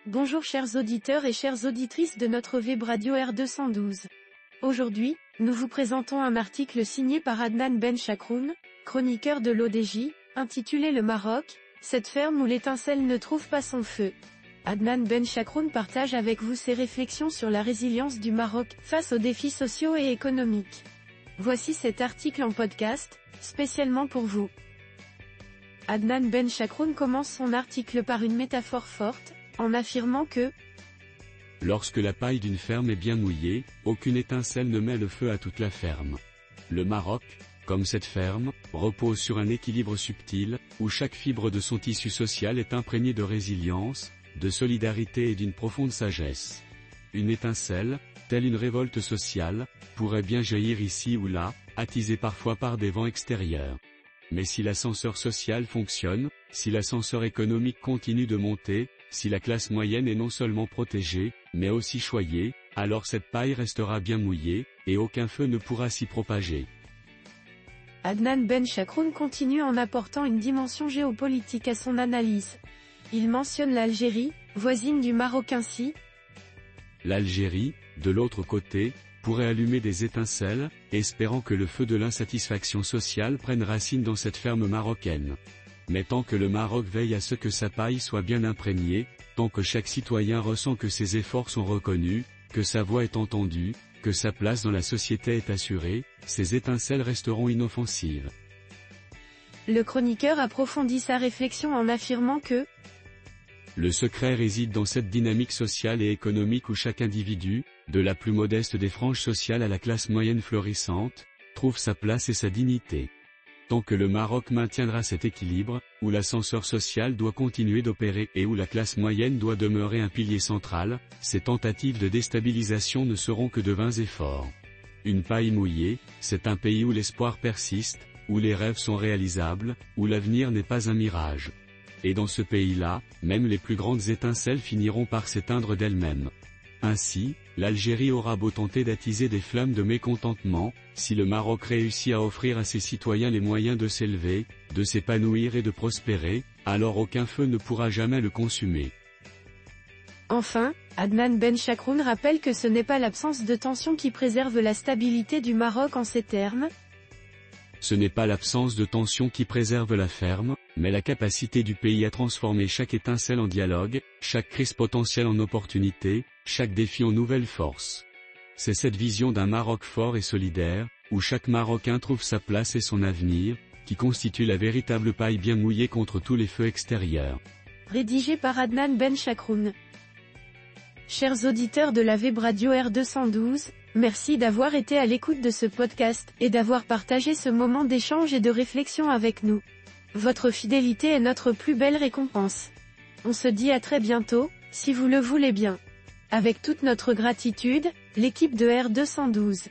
Bonjour chers auditeurs et chères auditrices de notre web radio R212. Aujourd'hui, nous vous présentons un article signé par Adnan Ben Chakroun, chroniqueur de l'ODJ, intitulé Le Maroc, cette ferme où l'étincelle ne trouve pas son feu. Adnan Ben Chakroun partage avec vous ses réflexions sur la résilience du Maroc face aux défis sociaux et économiques. Voici cet article en podcast, spécialement pour vous. Adnan Ben Chakroun commence son article par une métaphore forte, en affirmant que lorsque la paille d'une ferme est bien mouillée, aucune étincelle ne met le feu à toute la ferme. Le Maroc, comme cette ferme, repose sur un équilibre subtil, où chaque fibre de son tissu social est imprégnée de résilience, de solidarité et d'une profonde sagesse. Une étincelle, telle une révolte sociale, pourrait bien jaillir ici ou là, attisée parfois par des vents extérieurs. Mais si l'ascenseur social fonctionne, si l'ascenseur économique continue de monter, si la classe moyenne est non seulement protégée, mais aussi choyée, alors cette paille restera bien mouillée, et aucun feu ne pourra s'y propager. Adnan Ben Chakroun continue en apportant une dimension géopolitique à son analyse. Il mentionne l'Algérie, voisine du Maroc ainsi. L'Algérie, de l'autre côté, pourrait allumer des étincelles, espérant que le feu de l'insatisfaction sociale prenne racine dans cette ferme marocaine. Mais tant que le Maroc veille à ce que sa paille soit bien imprégnée, tant que chaque citoyen ressent que ses efforts sont reconnus, que sa voix est entendue, que sa place dans la société est assurée, ces étincelles resteront inoffensives. Le chroniqueur approfondit sa réflexion en affirmant que le secret réside dans cette dynamique sociale et économique où chaque individu, de la plus modeste des franges sociales à la classe moyenne florissante, trouve sa place et sa dignité. Tant que le Maroc maintiendra cet équilibre, où l'ascenseur social doit continuer d'opérer et où la classe moyenne doit demeurer un pilier central, ces tentatives de déstabilisation ne seront que de vains efforts. Une paille mouillée, c'est un pays où l'espoir persiste, où les rêves sont réalisables, où l'avenir n'est pas un mirage. Et dans ce pays-là, même les plus grandes étincelles finiront par s'éteindre d'elles-mêmes. Ainsi, l'Algérie aura beau tenter d'attiser des flammes de mécontentement, si le Maroc réussit à offrir à ses citoyens les moyens de s'élever, de s'épanouir et de prospérer, alors aucun feu ne pourra jamais le consumer. Enfin, Adnan Ben Chakroun rappelle que ce n'est pas l'absence de tension qui préserve la stabilité du Maroc en ces termes. Ce n'est pas l'absence de tension qui préserve la ferme, mais la capacité du pays à transformer chaque étincelle en dialogue, chaque crise potentielle en opportunité, chaque défi en nouvelle force. C'est cette vision d'un Maroc fort et solidaire, où chaque Marocain trouve sa place et son avenir, qui constitue la véritable paille bien mouillée contre tous les feux extérieurs. Rédigé par Adnan Ben Chakroun. Chers auditeurs de la web radio R212, merci d'avoir été à l'écoute de ce podcast et d'avoir partagé ce moment d'échange et de réflexion avec nous. Votre fidélité est notre plus belle récompense. On se dit à très bientôt, si vous le voulez bien. Avec toute notre gratitude, l'équipe de R212.